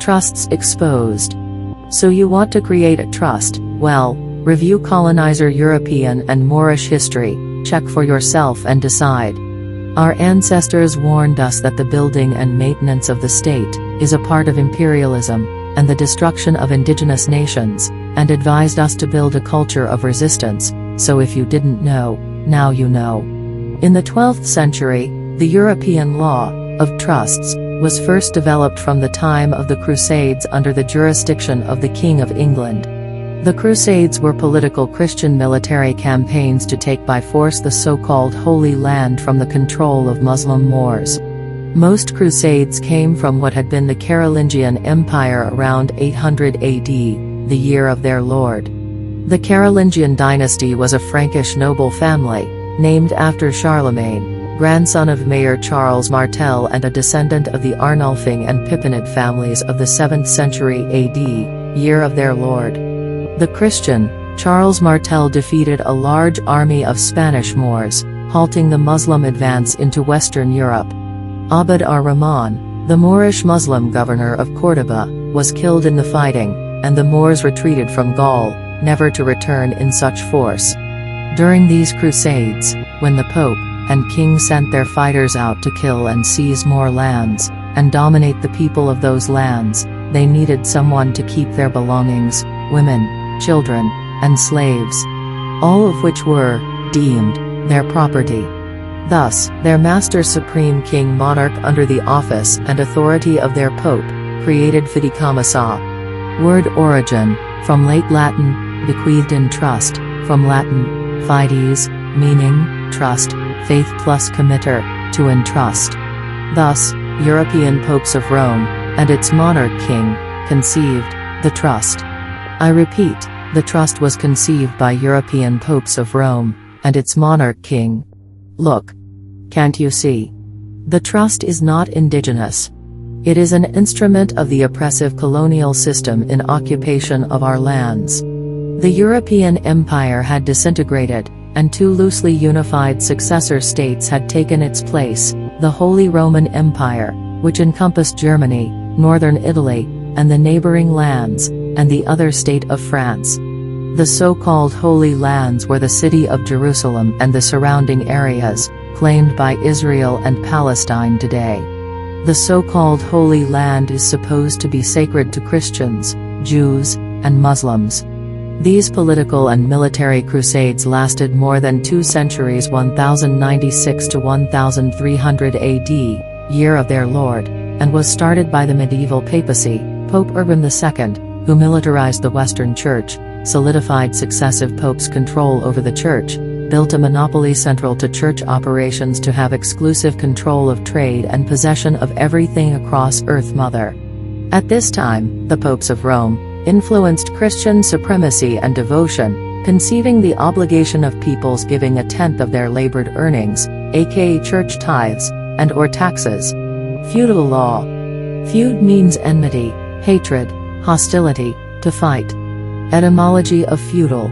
Trusts exposed. So you want to create a trust? Well, review colonizer European and Moorish history, check for yourself and decide. Our ancestors warned us that the building and maintenance of the state is a part of imperialism and the destruction of indigenous nations, and advised us to build a culture of resistance, so if you didn't know, now you know. In the 12th century, the European law of trusts was first developed from the time of the Crusades under the jurisdiction of the King of England. The Crusades were political Christian military campaigns to take by force the so-called Holy Land from the control of Muslim Moors. Most crusades came from what had been the Carolingian Empire around 800 AD, the year of their lord. The Carolingian dynasty was a Frankish noble family, named after Charlemagne, grandson of Mayor Charles Martel and a descendant of the Arnulfing and Pippinid families of the 7th century AD, year of their lord. The Christian, Charles Martel defeated a large army of Spanish Moors, halting the Muslim advance into Western Europe. Abd ar-Rahman, the Moorish Muslim governor of Córdoba, was killed in the fighting, and the Moors retreated from Gaul, never to return in such force. During these crusades, when the Pope and King sent their fighters out to kill and seize more lands, and dominate the people of those lands, they needed someone to keep their belongings, women, children, and slaves, all of which were deemed their property. Thus, their master supreme king monarch under the office and authority of their pope, created fideicomissa. Word origin, from late Latin, bequeathed in trust, from Latin, fides, meaning, trust, faith plus committer, to entrust. Thus, European popes of Rome, and its monarch king, conceived the trust. I repeat, the trust was conceived by European popes of Rome, and its monarch king. Look. Can't you see? The trust is not indigenous. It is an instrument of the oppressive colonial system in occupation of our lands. The European Empire had disintegrated, and two loosely unified successor states had taken its place, the Holy Roman Empire, which encompassed Germany, northern Italy, and the neighboring lands, and the other state of France. The so-called Holy Lands were the city of Jerusalem and the surrounding areas, claimed by Israel and Palestine today. The so-called Holy Land is supposed to be sacred to Christians, Jews, and Muslims. These political and military crusades lasted more than 2 centuries, 1096 to 1300 AD, year of their Lord, and was started by the medieval papacy, Pope Urban II, who militarized the Western Church, solidified successive popes' control over the Church, built a monopoly central to Church operations to have exclusive control of trade and possession of everything across Earth Mother. At this time, the popes of Rome influenced Christian supremacy and devotion, conceiving the obligation of peoples giving a tenth of their labored earnings, aka church tithes, and or taxes. Feudal law. Feud means enmity, hatred, hostility, to fight. Etymology of feudal.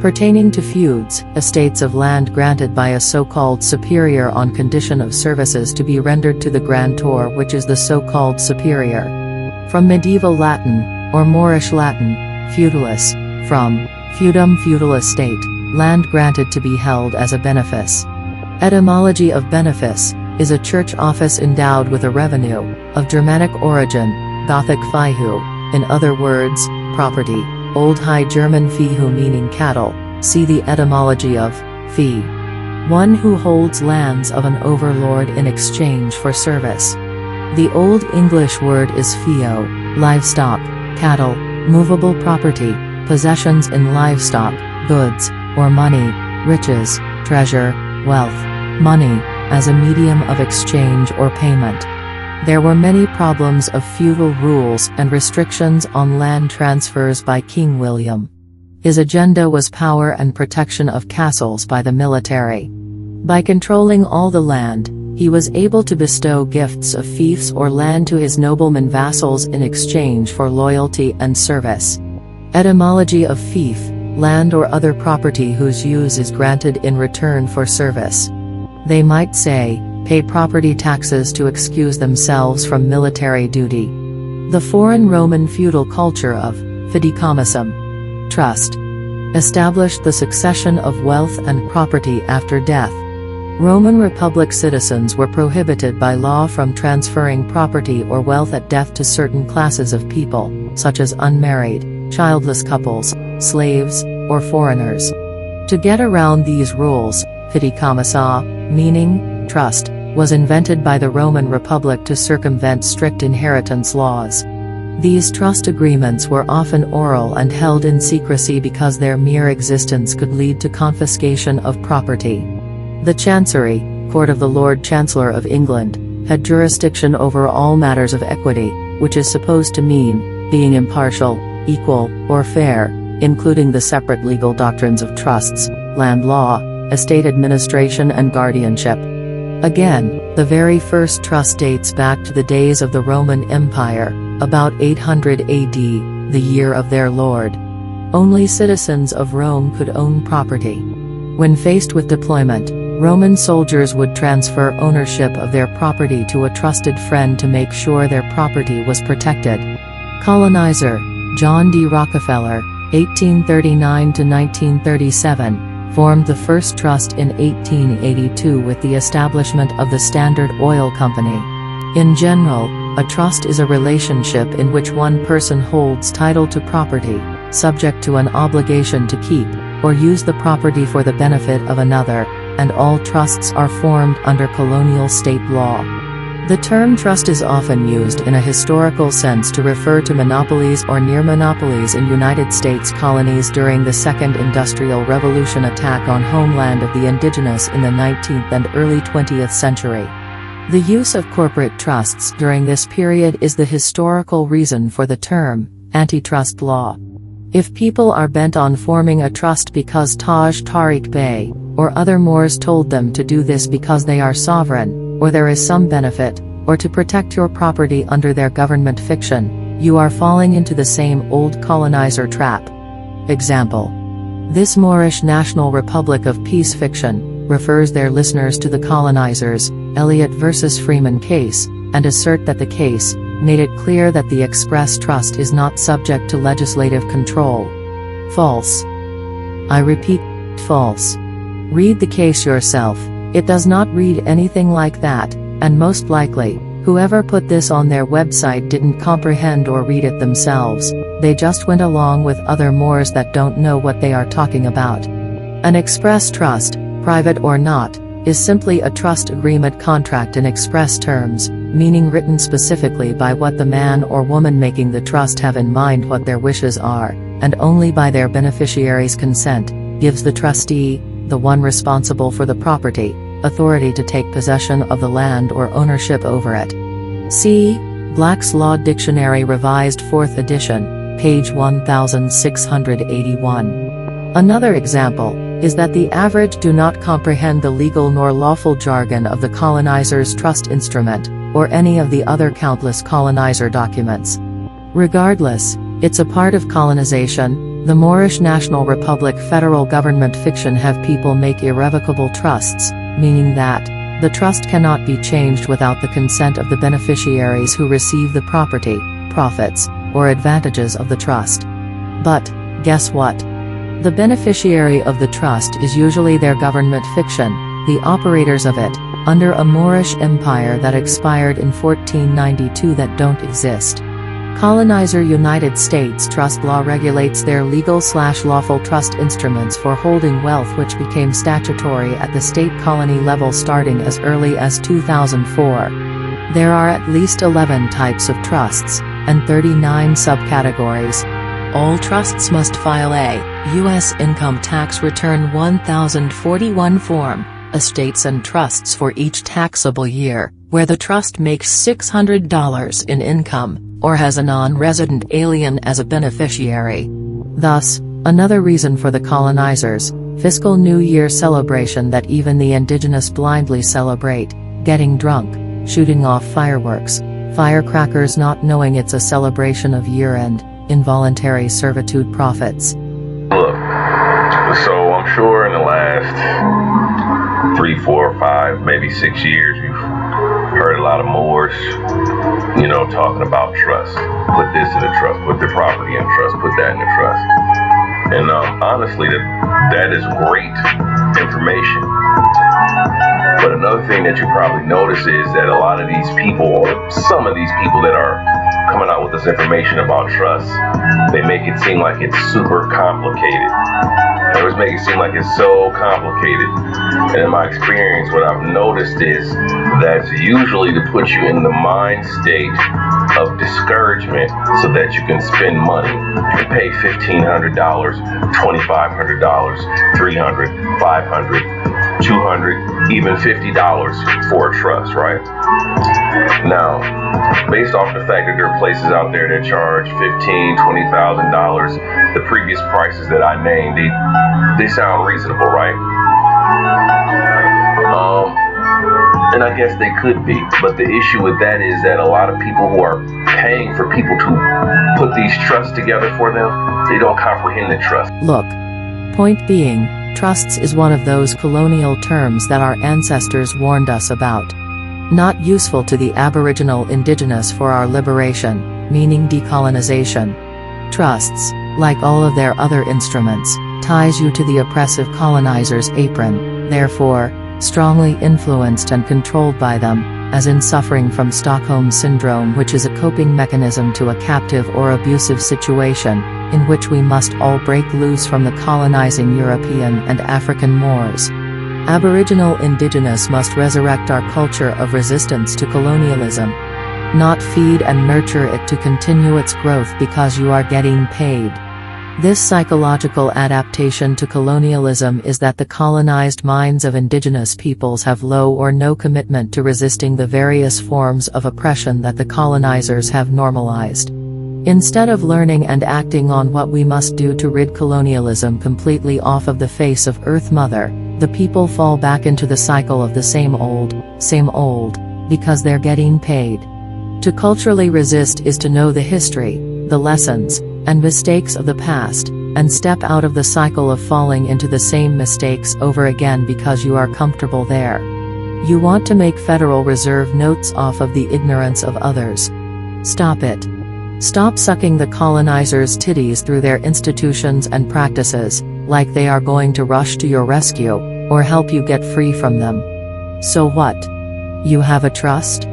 Pertaining to feuds, estates of land granted by a so-called superior on condition of services to be rendered to the grantor, which is the so-called superior. From medieval Latin, or Moorish Latin, feudalis, from feudum feudal estate, land granted to be held as a benefice. Etymology of benefice, is a church office endowed with a revenue, of Germanic origin, Gothic fihu, in other words, property. Old High German Viehhu meaning cattle, see the etymology of fee. One who holds lands of an overlord in exchange for service. The Old English word is feo, livestock, cattle, movable property, possessions in livestock, goods, or money, riches, treasure, wealth, money, as a medium of exchange or payment. There were many problems of feudal rules and restrictions on land transfers by King William. His agenda was power and protection of castles by the military. By controlling all the land, he was able to bestow gifts of fiefs or land to his noblemen vassals in exchange for loyalty and service. Etymology of fief, land or other property whose use is granted in return for service. They might say, pay property taxes to excuse themselves from military duty. The foreign Roman feudal culture of fideicommisum, trust, established the succession of wealth and property after death. Roman Republic citizens were prohibited by law from transferring property or wealth at death to certain classes of people, such as unmarried, childless couples, slaves, or foreigners. To get around these rules, fideicomissa, meaning trust, was invented by the Roman Republic to circumvent strict inheritance laws. These trust agreements were often oral and held in secrecy because their mere existence could lead to confiscation of property. The Chancery, Court of the Lord Chancellor of England, had jurisdiction over all matters of equity, which is supposed to mean being impartial, equal, or fair, including the separate legal doctrines of trusts, land law, estate administration and guardianship. Again, the very first trust dates back to the days of the Roman Empire, about 800 AD, the year of their Lord. Only citizens of Rome could own property. When faced with deployment, Roman soldiers would transfer ownership of their property to a trusted friend to make sure their property was protected. Colonizer, John D. Rockefeller, 1839 to 1937, formed the first trust in 1882 with the establishment of the Standard Oil Company. In general, a trust is a relationship in which one person holds title to property, subject to an obligation to keep or use the property for the benefit of another, and all trusts are formed under colonial state law. The term trust is often used in a historical sense to refer to monopolies or near monopolies in United States colonies during the Second Industrial Revolution attack on homeland of the Indigenous in the 19th and early 20th century. The use of corporate trusts during this period is the historical reason for the term antitrust law. If people are bent on forming a trust because Taj Tariq Bey or other Moors told them to do this because they are sovereign, or there is some benefit, or to protect your property under their government fiction, you are falling into the same old colonizer trap. Example. This Moorish National Republic of Peace fiction refers their listeners to the colonizers, Eliot versus Freeman case, and assert that the case made it clear that the express trust is not subject to legislative control. False. I repeat, false. Read the case yourself. It does not read anything like that, and most likely, whoever put this on their website didn't comprehend or read it themselves, they just went along with other Moors that don't know what they are talking about. An express trust, private or not, is simply a trust agreement contract in express terms, meaning written specifically by what the man or woman making the trust have in mind what their wishes are, and only by their beneficiaries' consent, gives the trustee, the one responsible for the property, authority to take possession of the land or ownership over it. See Black's Law Dictionary Revised 4th edition, page 1681. Another example is that the average do not comprehend the legal nor lawful jargon of the colonizer's trust instrument, or any of the other countless colonizer documents. Regardless, it's a part of colonization. The Moorish National Republic federal government fiction have people make irrevocable trusts, meaning that the trust cannot be changed without the consent of the beneficiaries who receive the property, profits, or advantages of the trust. But, guess what? The beneficiary of the trust is usually their government fiction, the operators of it, under a Moorish empire that expired in 1492 that don't exist. Colonizer United States trust law regulates their legal/lawful trust instruments for holding wealth which became statutory at the state colony level starting as early as 2004. There are at least 11 types of trusts, and 39 subcategories. All trusts must file a U.S. income tax return 1041 form, estates and trusts for each taxable year, where the trust makes $600 in income, or has a non-resident alien as a beneficiary. Thus, another reason for the colonizers' fiscal New Year celebration that even the indigenous blindly celebrate, getting drunk, shooting off fireworks, firecrackers not knowing it's a celebration of year-end, involuntary servitude profits. Look, so I'm sure in the last 3, 4, 5, maybe 6 years you've heard a lot of Moors, talking about trust. Put this in a trust, put the property in trust, put that in a trust. And honestly, that is great information. But another thing that you probably notice is that a lot of these people, or some of these people that are coming out with this information about trust, they make it seem like it's super complicated. They always make it seem like it's so complicated. And in my experience, what I've noticed is that's usually to put you in the mind state of discouragement so that you can spend money. You can pay $1,500, $2,500, $300, $500, $200, even $50 for a trust, right? Now, based off the fact that there are places out there that charge $15,000, $20,000, the previous prices that I named, they sound reasonable, right? And I guess they could be, but the issue with that is that a lot of people who are paying for people to put these trusts together for them, they don't comprehend the trust. Look, point being, trusts is one of those colonial terms that our ancestors warned us about. Not useful to the Aboriginal Indigenous for our liberation, meaning decolonization. Trusts, like all of their other instruments, ties you to the oppressive colonizer's apron, therefore, strongly influenced and controlled by them, as in suffering from Stockholm Syndrome, which is a coping mechanism to a captive or abusive situation, in which we must all break loose from the colonizing European and African Moors. Aboriginal Indigenous must resurrect our culture of resistance to colonialism. Not feed and nurture it to continue its growth because you are getting paid. This psychological adaptation to colonialism is that the colonized minds of indigenous peoples have low or no commitment to resisting the various forms of oppression that the colonizers have normalized. Instead of learning and acting on what we must do to rid colonialism completely off of the face of Earth Mother, the people fall back into the cycle of the same old, because they're getting paid. To culturally resist is to know the history, the lessons, and mistakes of the past, and step out of the cycle of falling into the same mistakes over again because you are comfortable there. You want to make Federal Reserve notes off of the ignorance of others. Stop it. Stop sucking the colonizers' titties through their institutions and practices, like they are going to rush to your rescue, or help you get free from them. So what? You have a trust?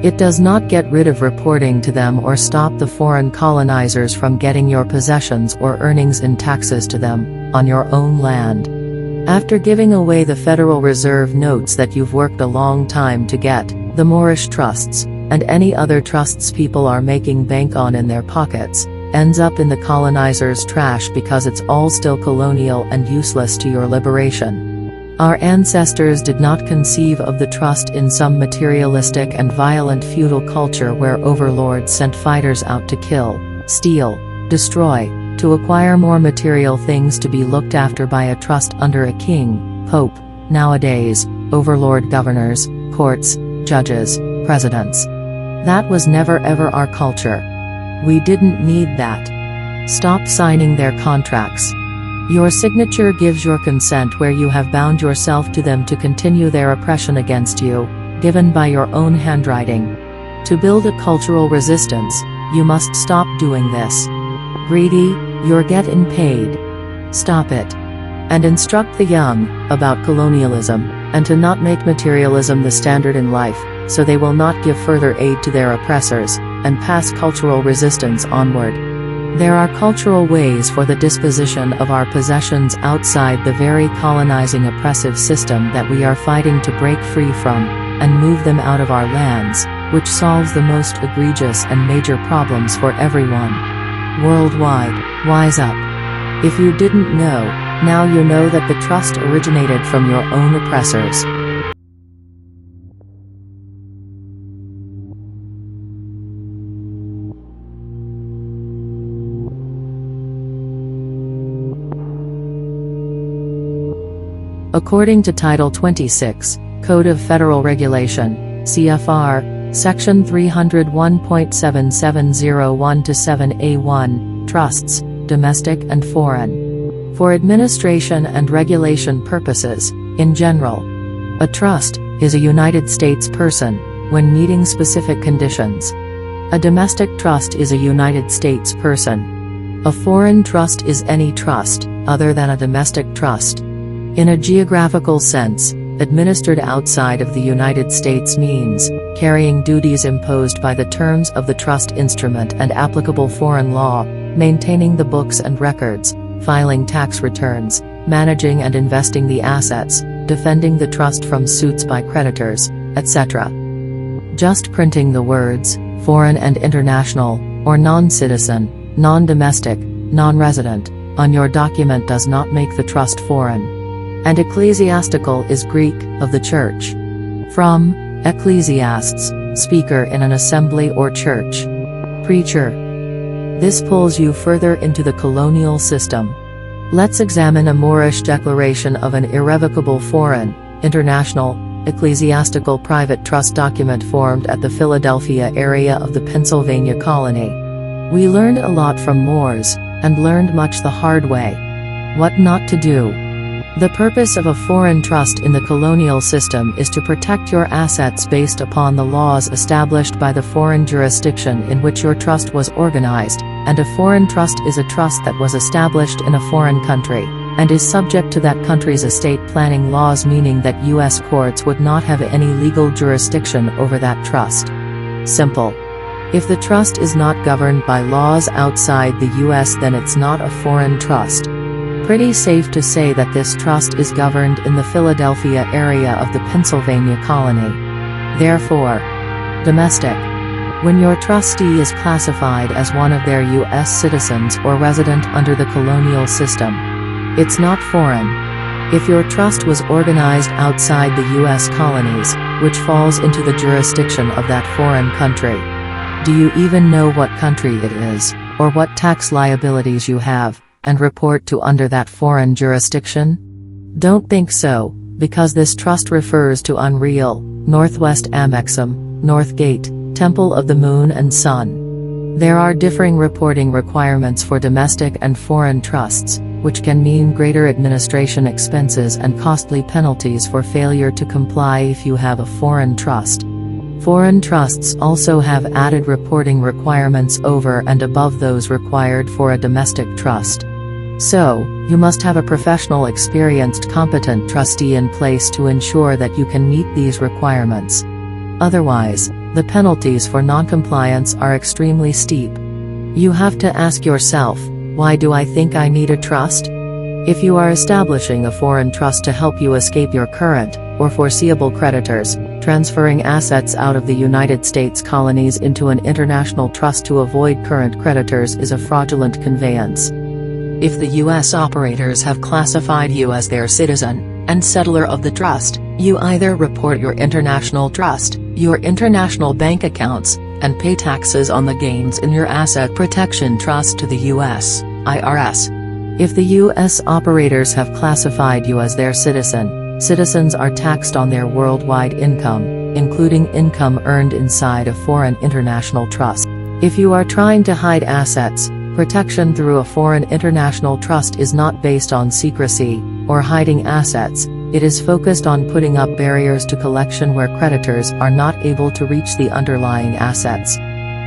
It does not get rid of reporting to them or stop the foreign colonizers from getting your possessions or earnings in taxes to them, on your own land. After giving away the Federal Reserve notes that you've worked a long time to get, the Moorish trusts, and any other trusts people are making bank on in their pockets, ends up in the colonizers' trash because it's all still colonial and useless to your liberation. Our ancestors did not conceive of the trust in some materialistic and violent feudal culture where overlords sent fighters out to kill, steal, destroy, to acquire more material things to be looked after by a trust under a king, pope, nowadays, overlord governors, courts, judges, presidents. That was never ever our culture. We didn't need that. Stop signing their contracts. Your signature gives your consent where you have bound yourself to them to continue their oppression against you, given by your own handwriting. To build a cultural resistance, you must stop doing this. Greedy, you're getting paid. Stop it. And instruct the young about colonialism, and to not make materialism the standard in life, so they will not give further aid to their oppressors, and pass cultural resistance onward. There are cultural ways for the disposition of our possessions outside the very colonizing oppressive system that we are fighting to break free from, and move them out of our lands, which solves the most egregious and major problems for everyone. Worldwide, wise up. If you didn't know, now you know that the trust originated from your own oppressors. According to Title 26, Code of Federal Regulation, CFR, Section 301.7701-7A1, Trusts, Domestic and Foreign. For administration and regulation purposes, in general. A trust is a United States person, when meeting specific conditions. A domestic trust is a United States person. A foreign trust is any trust, other than a domestic trust. In a geographical sense, administered outside of the United States means carrying duties imposed by the terms of the trust instrument and applicable foreign law, maintaining the books and records, filing tax returns, managing and investing the assets, defending the trust from suits by creditors, etc. Just printing the words, foreign and international, or non-citizen, non-domestic, non-resident, on your document does not make the trust foreign. And ecclesiastical is Greek, of the church. From ecclesiastes, speaker in an assembly or church. Preacher. This pulls you further into the colonial system. Let's examine a Moorish declaration of an irrevocable foreign, international, ecclesiastical private trust document formed at the Philadelphia area of the Pennsylvania colony. We learned a lot from Moors, and learned much the hard way. What not to do. The purpose of a foreign trust in the colonial system is to protect your assets based upon the laws established by the foreign jurisdiction in which your trust was organized, and a foreign trust is a trust that was established in a foreign country, and is subject to that country's estate planning laws, meaning that U.S. courts would not have any legal jurisdiction over that trust. Simple. If the trust is not governed by laws outside the U.S., then it's not a foreign trust. Pretty safe to say that this trust is governed in the Philadelphia area of the Pennsylvania colony. Therefore, domestic. When your trustee is classified as one of their U.S. citizens or resident under the colonial system, it's not foreign. If your trust was organized outside the U.S. colonies, which falls into the jurisdiction of that foreign country, do you even know what country it is, or what tax liabilities you have, and report to under that foreign jurisdiction? Don't think so, because this trust refers to Unreal, Northwest Amexum, Northgate, Temple of the Moon and Sun. There are differing reporting requirements for domestic and foreign trusts, which can mean greater administration expenses and costly penalties for failure to comply if you have a foreign trust. Foreign trusts also have added reporting requirements over and above those required for a domestic trust. So, you must have a professional, experienced, competent trustee in place to ensure that you can meet these requirements. Otherwise, the penalties for noncompliance are extremely steep. You have to ask yourself, why do I think I need a trust? If you are establishing a foreign trust to help you escape your current, or foreseeable creditors, transferring assets out of the United States colonies into an international trust to avoid current creditors is a fraudulent conveyance. If the U.S. operators have classified you as their citizen, and settler of the trust, you either report your international trust, your international bank accounts, and pay taxes on the gains in your asset protection trust to the U.S. IRS. If the U.S. operators have classified you as their citizen, citizens are taxed on their worldwide income, including income earned inside a foreign international trust. If you are trying to hide assets, protection through a foreign international trust is not based on secrecy, or hiding assets, it is focused on putting up barriers to collection where creditors are not able to reach the underlying assets.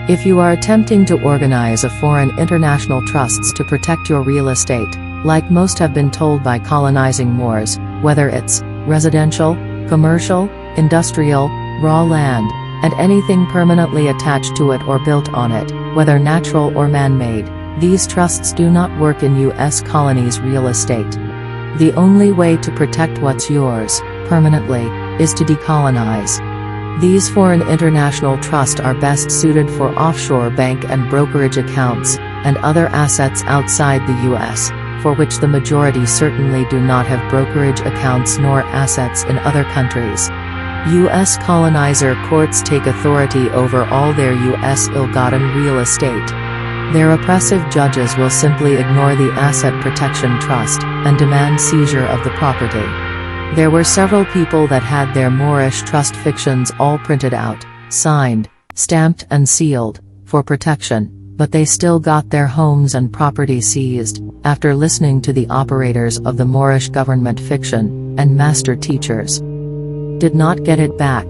If you are attempting to organize a foreign international trusts to protect your real estate, like most have been told by colonizing Moors, whether it's residential, commercial, industrial, raw land, and anything permanently attached to it or built on it, whether natural or man-made, these trusts do not work in U.S. colonies' real estate. The only way to protect what's yours, permanently, is to decolonize. These foreign international trusts are best suited for offshore bank and brokerage accounts, and other assets outside the U.S., for which the majority certainly do not have brokerage accounts nor assets in other countries. U.S. colonizer courts take authority over all their U.S. ill-gotten real estate. Their oppressive judges will simply ignore the asset protection trust, and demand seizure of the property. There were several people that had their Moorish trust fictions all printed out, signed, stamped and sealed, for protection, but they still got their homes and property seized, after listening to the operators of the Moorish government fiction, and master teachers. Did not get it back.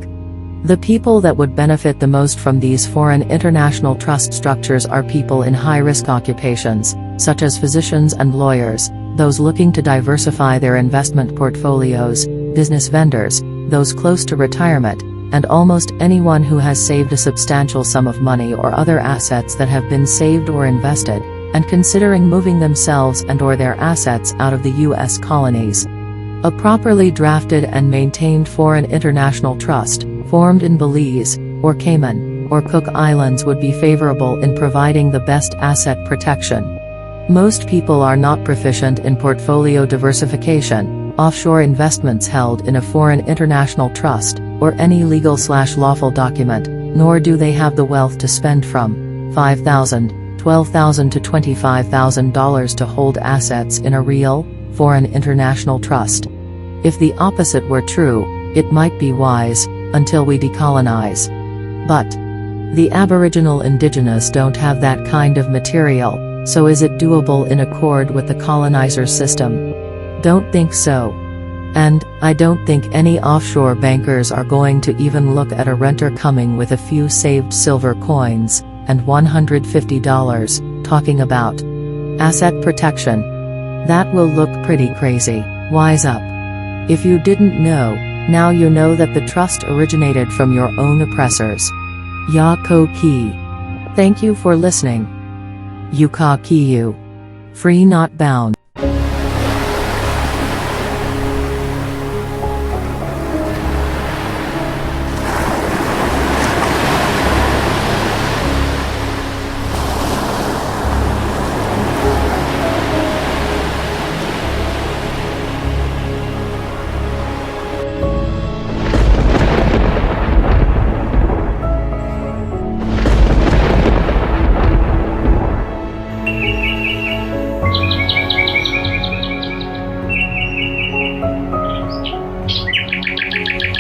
The people that would benefit the most from these foreign international trust structures are people in high-risk occupations, such as physicians and lawyers, those looking to diversify their investment portfolios, business vendors, those close to retirement, and almost anyone who has saved a substantial sum of money or other assets that have been saved or invested, and considering moving themselves and/or their assets out of the U.S. colonies. A properly drafted and maintained foreign international trust, formed in Belize, or Cayman, or Cook Islands would be favorable in providing the best asset protection. Most people are not proficient in portfolio diversification, offshore investments held in a foreign international trust, or any legal/lawful document, nor do they have the wealth to spend from $5,000, $12,000 to $25,000 to hold assets in a real, foreign international trust. If the opposite were true, it might be wise, until we decolonize. But the Aboriginal Indigenous don't have that kind of material, so is it doable in accord with the colonizer system? Don't think so. And I don't think any offshore bankers are going to even look at a renter coming with a few saved silver coins, and $150, talking about asset protection. That will look pretty crazy. Wise up. If you didn't know, now you know that the trust originated from your own oppressors. Ya ko ki. Thank you for listening. Yuka ki you. Free not bound.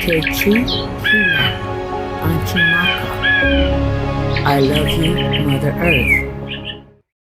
Kechi Hila Anchimaka. I love you, Mother Earth.